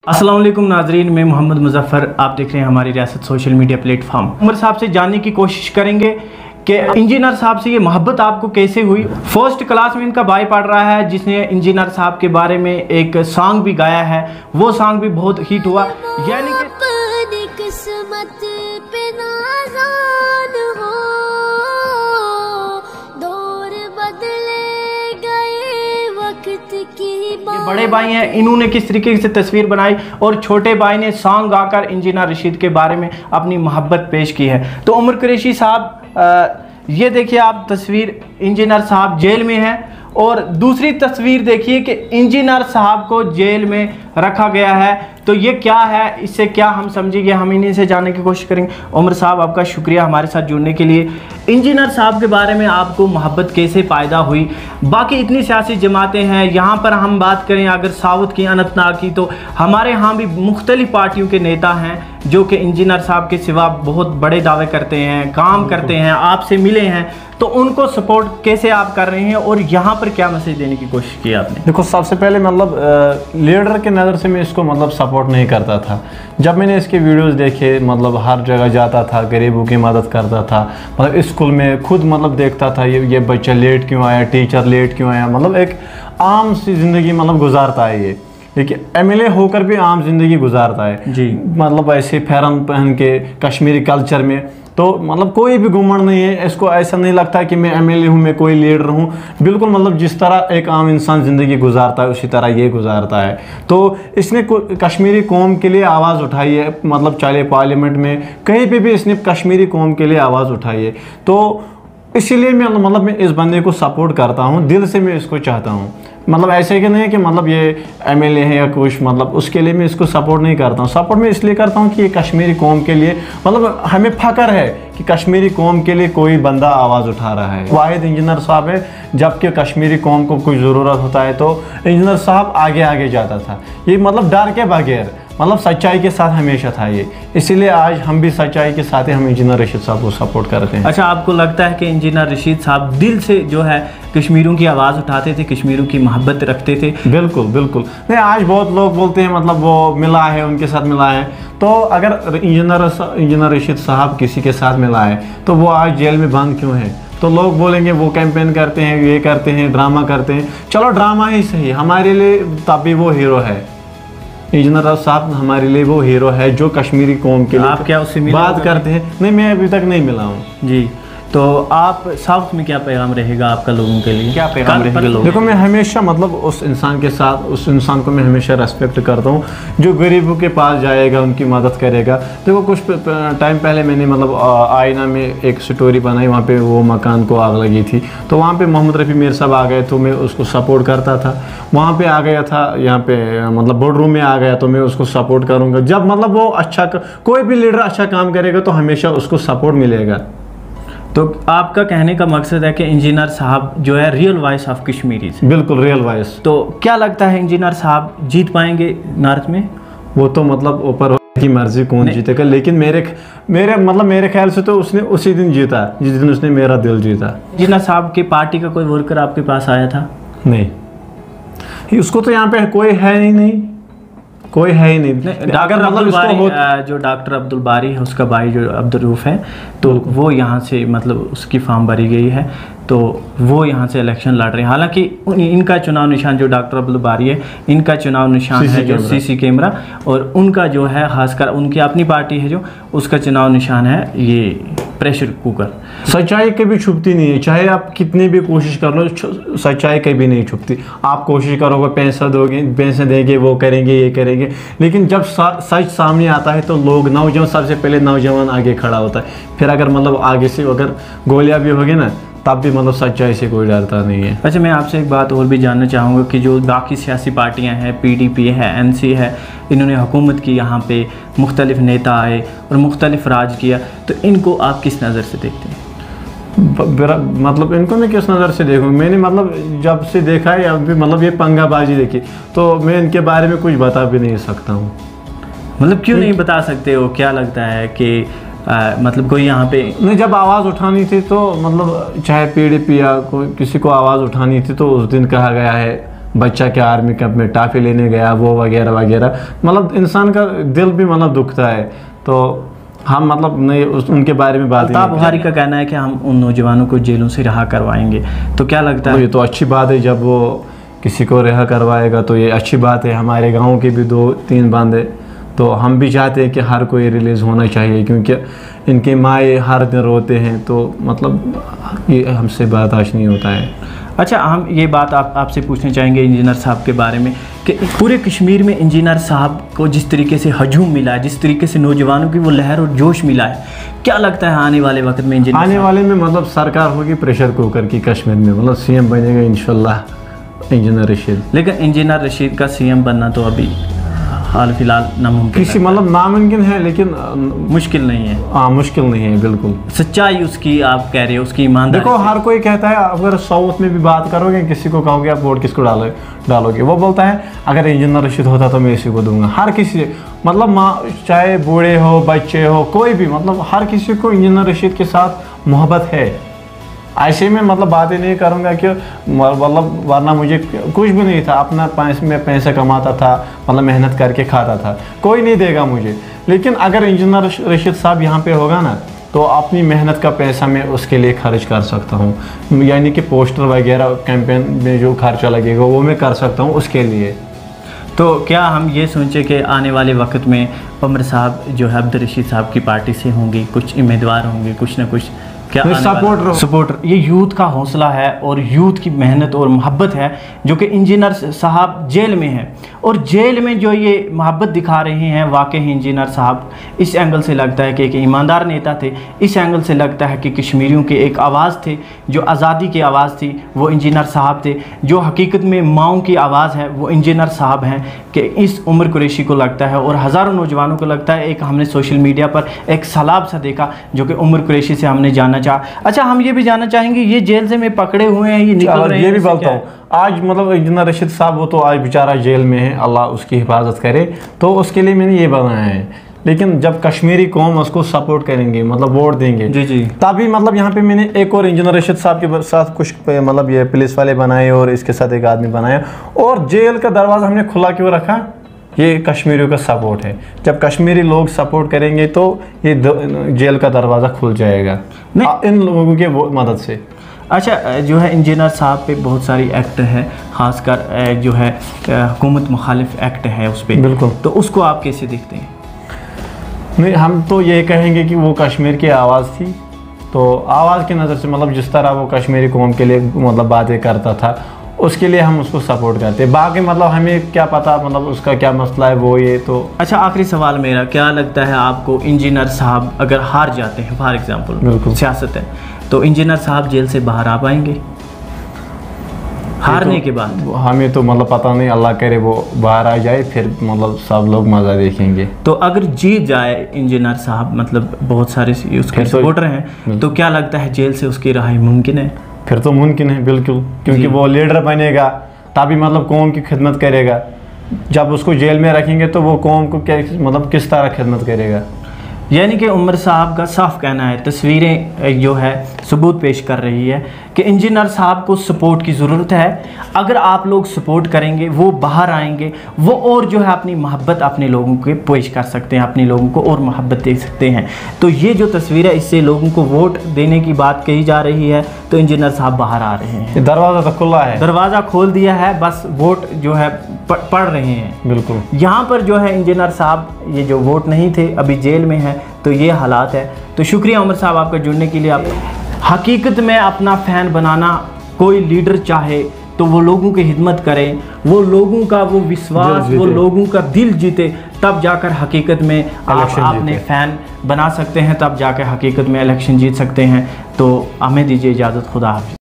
अस्सलाम वालेकुम नाजरीन, मैं मोहम्मद मुजफ्फर, आप देख रहे हैं हमारी रियासत सोशल मीडिया प्लेटफॉर्म। उमर साहब से जानने की कोशिश करेंगे कि इंजीनियर साहब से ये मोहब्बत आपको कैसे हुई। फर्स्ट क्लास में इनका भाई पढ़ रहा है जिसने इंजीनियर साहब के बारे में एक सॉन्ग भी गाया है, वो सॉन्ग भी बहुत हिट हुआ। यानी कि किस्मत पे नाज़ान हो, दौर बदले गए वक्त की। ये बड़े भाई हैं, इन्होंने किस तरीके से तस्वीर बनाई और छोटे भाई ने सॉन्ग गाकर इंजीनियर रशीद के बारे में अपनी मोहब्बत पेश की है। तो उमर कुरैशी साहब, ये देखिए आप तस्वीर, इंजीनियर साहब जेल में हैं और दूसरी तस्वीर देखिए कि इंजीनियर साहब को जेल में रखा गया है। तो ये क्या है, इससे क्या हम समझेंगे, हम इन्हीं से जानने की कोशिश करेंगे। उमर साहब, आपका शुक्रिया हमारे साथ जुड़ने के लिए। इंजीनियर साहब के बारे में आपको मोहब्बत कैसे पैदा हुई? बाकी इतनी सियासी जमातें हैं, यहाँ पर हम बात करें अगर साउथ की, अनंतनाग की, तो हमारे यहाँ भी मुख्तलिफ पार्टियों के नेता हैं जो कि इंजीनियर साहब के सिवा बहुत बड़े दावे करते हैं, काम करते हैं, आपसे मिले हैं। तो उनको सपोर्ट कैसे आप कर रहे हैं और यहाँ पर क्या मैसेज देने की कोशिश की आपने? देखो, सबसे पहले मतलब लीडर के नज़र से मैं इसको मतलब सपोर्ट नहीं करता था। जब मैंने इसके वीडियोस देखे, मतलब हर जगह जाता था, गरीबों की मदद करता था, मतलब स्कूल में खुद मतलब देखता था ये बच्चा लेट क्यों आया, टीचर लेट क्यों आया, मतलब एक आम सी ज़िंदगी मतलब गुजारता है ये। देखिए, एमएलए होकर भी आम जिंदगी गुजारता है जी, मतलब ऐसे फैरन पहन के कश्मीरी कल्चर में। तो मतलब कोई भी घुमंड नहीं है, इसको ऐसा नहीं लगता कि मैं एमएलए हूँ, मैं कोई लीडर हूँ। बिल्कुल मतलब जिस तरह एक आम इंसान ज़िंदगी गुजारता है उसी तरह ये गुजारता है। तो इसने कश्मीरी कौम के लिए आवाज़ उठाई है, मतलब चाहे पार्लियामेंट में कहीं पे भी इसने कश्मीरी कौम के लिए आवाज़ उठाई है। तो इसीलिए मैं इस बंदे को सपोर्ट करता हूँ, दिल से मैं इसको चाहता हूँ। मतलब ऐसे कि नहीं कि मतलब ये एमएलए है या कुछ, मतलब उसके लिए मैं इसको सपोर्ट नहीं करता हूँ। सपोर्ट मैं इसलिए करता हूँ कि ये कश्मीरी कौम के लिए, मतलब हमें फ़ख्र है कि कश्मीरी कौम के लिए कोई बंदा आवाज़ उठा रहा है। वाहिद इंजीनियर साहब है, जबकि कश्मीरी कौम को कोई ज़रूरत होता है तो इंजीनियर साहब आगे आगे जाता था। ये मतलब डर के बगैर, मतलब सच्चाई के साथ हमेशा था ये। इसीलिए आज हम भी सच्चाई के साथ ही हम इंजीनियर रशीद साहब को सपोर्ट करते हैं। अच्छा, आपको लगता है कि इंजीनियर रशीद साहब दिल से जो है कश्मीरियों की आवाज़ उठाते थे, कश्मीरियों की मोहब्बत रखते थे? बिल्कुल बिल्कुल नहीं, आज बहुत लोग बोलते हैं मतलब वो मिला है, उनके साथ मिला है। तो अगर इंजीनियर रशीद साहब किसी के साथ मिला है तो वो आज जेल में बंद क्यों है? तो लोग बोलेंगे वो कैंपेन करते हैं, ये करते हैं, ड्रामा करते हैं। चलो ड्रामा ही सही, हमारे लिए तब भी वो हीरो है। इंजीनियर साहब हमारे लिए वो हीरो है जो कश्मीरी कौम के लिए आप क्या उससे बात करते हैं। नहीं, मैं अभी तक नहीं मिला हूँ जी। तो आप साउथ में क्या पैगाम रहेगा आपका लोगों के लिए, क्या पैगाम रहेगा लोगों? देखो, मैं हमेशा मतलब उस इंसान के साथ, उस इंसान को मैं हमेशा रेस्पेक्ट करता हूँ जो गरीबों के पास जाएगा, उनकी मदद करेगा। देखो, कुछ टाइम पहले मैंने मतलब आईना में एक स्टोरी बनाई, वहाँ पे वो मकान को आग लगी थी, तो वहाँ पे मोहम्मद रफ़ी मीर साहब आ गए तो मैं उसको सपोर्ट करता था। वहाँ पे आ गया था, यहाँ पे मतलब बोर्ड रूम में आ गया तो मैं उसको सपोर्ट करूँगा। जब मतलब वो अच्छा, कोई भी लीडर अच्छा काम करेगा तो हमेशा उसको सपोर्ट मिलेगा। तो आपका कहने का मकसद है कि इंजीनियर साहब जो है रियल वॉइस ऑफ कश्मीरी? बिल्कुल रियल वॉइस। तो क्या लगता है इंजीनियर साहब जीत पाएंगे नॉर्थ में? वो तो मतलब ऊपर की मर्जी कौन जीतेगा, लेकिन मेरे ख्याल से तो उसने उसी दिन जीता जिस दिन उसने मेरा दिल जीता। इंजीनियर साहब की पार्टी का कोई वर्कर आपके पास आया था? नहीं, उसको तो यहाँ पे कोई है ही नहीं, कोई है ही नहीं। अगर मतलब जो डॉक्टर अब्दुल बारी है, उसका भाई जो अब्दुल रऊफ है, तो वो यहाँ से मतलब उसकी फॉर्म भरी गई है, तो वो यहाँ से इलेक्शन लड़ रहे हैं। हालांकि इनका चुनाव निशान जो डॉक्टर अब्दुल बारी है, इनका चुनाव निशान है जो सीसी कैमरा, और उनका जो है खासकर उनकी अपनी पार्टी है जो, उसका चुनाव निशान है ये प्रेशर कुकर। सच्चाई कभी छुपती नहीं है, चाहे आप कितनी भी कोशिश कर लो, सच्चाई कभी नहीं छुपती। आप कोशिश करोगे, पैसा दोगे, पैसे देंगे, वो करेंगे, ये करेंगे, लेकिन जब सच सामने आता है तो लोग, नौजवान, सबसे पहले नौजवान आगे खड़ा होता है। फिर अगर मतलब आगे से अगर गोलियां भी होगी ना, तब भी मतलब सच्चाई से कोई डरता नहीं है। अच्छा, मैं आपसे एक बात और भी जानना चाहूँगा कि जो बाकी सियासी पार्टियां हैं, PDP है, NC है, इन्होंने हुकूमत की, यहाँ पे मुख्तलिफ नेता आए और मुख्तलिफ राज किया, तो इनको आप किस नज़र से देखते हैं? मतलब इनको मैं किस नज़र से देखूँ? मैंने मतलब जब से देखा है या फिर मतलब ये पंगाबाजी देखी, तो मैं इनके बारे में कुछ बता भी नहीं सकता हूँ। मतलब क्यों नहीं बता सकते हो? क्या लगता है कि मतलब कोई यहाँ पे नहीं, जब आवाज़ उठानी थी तो मतलब चाहे PDP या कोई किसी को आवाज़ उठानी थी तो उस दिन कहा गया है बच्चा के आर्मी कैंप में टाफी लेने गया वो वगैरह वगैरह, मतलब इंसान का दिल भी मतलब दुखता है। तो हम मतलब नहीं उनके बारे में बात अल्ताफ बुखारी का कहना है कि हम उन नौजवानों को जेलों से रिहा करवाएंगे, तो क्या लगता है? ये तो अच्छी बात है, जब वो किसी को रिहा करवाएगा तो ये अच्छी बात है। हमारे गांव के भी 2-3 बंदे, तो हम भी चाहते हैं कि हर कोई रिलीज़ होना चाहिए, क्योंकि इनके माए हर दिन रोते हैं, तो मतलब ये हमसे बर्दाश्त नहीं होता है। अच्छा, हम ये बात आपसे पूछना चाहेंगे इंजीनियर साहब के बारे में कि पूरे कश्मीर में इंजीनियर साहब को जिस तरीके से हजूम मिला है, जिस तरीके से नौजवानों की वो लहर और जोश मिला है, क्या लगता है आने वाले वक्त में इंजीनियर आने वाले में मतलब सरकार होगी प्रेशर कुकर की कश्मीर में, मतलब CM बनेगा इंशाल्लाह इंजीनियर रशीद। लेकिन इंजीनियर रशीद का CM बनना तो अभी हाल फिलहाल नामुमकिन, किसी मतलब नामुमकिन है, लेकिन मुश्किल नहीं है। हाँ, मुश्किल नहीं है बिल्कुल। सच्चाई उसकी आप कह रहे हो, उसकी ईमानदारी। देखो हर कोई कहता है, अगर साउथ में भी बात करोगे, किसी को कहोगे आप वोट किसको डालोगे, वो बोलता है अगर इंजीनियर रशीद होता तो मैं इसी को दूंगा। हर किसी, मतलब माँ चाहे बूढ़े हो बच्चे हो कोई भी, मतलब हर किसी को इंजीनियर रशीद के साथ मोहब्बत है। ऐसे में मतलब बातें नहीं करूँगा कि मतलब वरना मुझे कुछ भी नहीं था, अपना पैसा कमाता था, मतलब मेहनत करके खाता था, कोई नहीं देगा मुझे। लेकिन अगर इंजीनियर रशीद साहब यहाँ पे होगा ना, तो अपनी मेहनत का पैसा मैं उसके लिए खर्च कर सकता हूँ, यानी कि पोस्टर वगैरह कैंपेन में जो खर्चा लगेगा वो मैं कर सकता हूँ उसके लिए। तो क्या हम ये सोचें कि आने वाले वक्त में उमर साहब जो है अब्दुल रशीद साहब की पार्टी से होंगी, कुछ उम्मीदवार होंगे, कुछ ना कुछ, क्या सपोर्टर? ये यूथ का हौसला है और यूथ की मेहनत और मोहब्बत है, जो कि इंजीनियर साहब जेल में है, और जेल में जो ये मोहब्बत दिखा रहे हैं, वाकई इंजीनियर साहब इस एंगल से लगता है कि एक ईमानदार नेता थे, इस एंगल से लगता है कि कश्मीरियों के एक आवाज़ थे, जो आज़ादी की आवाज़ थी वो इंजीनियर साहब थे, जो हकीकत में माओं की आवाज़ है वो इंजीनियर साहब हैं। कि इस उमर कुरैशी को लगता है और हज़ारों नौजवानों को लगता है, एक हमने सोशल मीडिया पर एक सैलाब सा देखा जो कि उमर कुरैशी से हमने जाना चाहा। अच्छा, हम ये भी जानना चाहेंगे, ये जेल से में पकड़े हुए हैं, ये निकल रहे हैं, ये भी बोलता हूँ आज मतलब इंजीनियर रशीद साहब वो तो आज बेचारा जेल में है, अल्लाह उसकी हिफाजत करे, तो उसके लिए मैंने ये बनाया है। लेकिन जब कश्मीरी कौम उसको सपोर्ट करेंगे, मतलब वोट देंगे, जी, तभी मतलब यहाँ पे मैंने एक और इंजीनियर रशीद साहब के साथ कुछ मतलब ये पुलिस वाले बनाए और इसके साथ एक आदमी बनाया, और जेल का दरवाज़ा हमने खुला क्यों रखा? ये कश्मीरियों का सपोर्ट है। जब कश्मीरी लोग सपोर्ट करेंगे तो ये जेल का दरवाज़ा खुल जाएगा इन लोगों के मदद से। अच्छा, जो है इंजीनियर साहब पे बहुत सारी एक्ट है, ख़ासकर जो है हुकूमत मुखालिफ एक्ट है उस पर, बिल्कुल, तो उसको आप कैसे देखते हैं? नहीं, हम तो ये कहेंगे कि वो कश्मीर की आवाज़ थी, तो आवाज़ की नज़र से मतलब जिस तरह वो कश्मीरी कौम के लिए मतलब बातें करता था, उसके लिए हम उसको सपोर्ट करते हैं। बाकी मतलब हमें क्या पता मतलब उसका क्या मसला है वो ये तो। अच्छा, आखिरी सवाल मेरा, क्या लगता है आपको इंजीनियर साहब अगर हार जाते हैं, फॉर एग्जांपल, बिल्कुल सियासत है, तो इंजीनियर साहब जेल से बाहर आ पाएंगे हारने के बाद? हमें तो मतलब पता नहीं, अल्लाह करे वो बाहर आ जाए, फिर मतलब सब लोग मज़ा देखेंगे। तो अगर जीत जाए इंजीनियर साहब, मतलब बहुत सारे उसके सपोर्टर हैं, तो क्या लगता है जेल से उसकी रिहाई मुमकिन है? फिर तो मुमकिन है बिल्कुल, क्योंकि वो लीडर बनेगा तभी मतलब कौम की खिदमत करेगा। जब उसको जेल में रखेंगे तो वो कौम को क्या मतलब किस तरह खिदमत करेगा? यानी कि उमर साहब का साफ कहना है, तस्वीरें जो है सबूत पेश कर रही है कि इंजीनियर साहब को सपोर्ट की ज़रूरत है। अगर आप लोग सपोर्ट करेंगे वो बाहर आएंगे, वो और जो है अपनी मोहब्बत अपने लोगों के पेश कर सकते हैं, अपने लोगों को और मोहब्बत दे सकते हैं। तो ये जो तस्वीर है, इससे लोगों को वोट देने की बात कही जा रही है, तो इंजीनियर साहब बाहर आ रहे हैं। दरवाज़ा तो खुला है, दरवाज़ा खोल दिया है, बस वोट जो है पढ़ रहे हैं। बिल्कुल, यहाँ पर जो है इंजीनियर साहब ये जो वोट नहीं थे अभी जेल में है, तो ये हालात है। तो शुक्रिया उमर साहब आपका जुड़ने के लिए। आप हकीकत में अपना फ़ैन बनाना, कोई लीडर चाहे तो वो लोगों की हिदमत करें, वो लोगों का वो विश्वास, वो लोगों का दिल जीते, तब जाकर हकीकत में आप अपने फ़ैन बना सकते हैं, तब जाकर हकीकत में इलेक्शन जीत सकते हैं। तो हमें दीजिए इजाज़त, खुदा हाफ़िज़।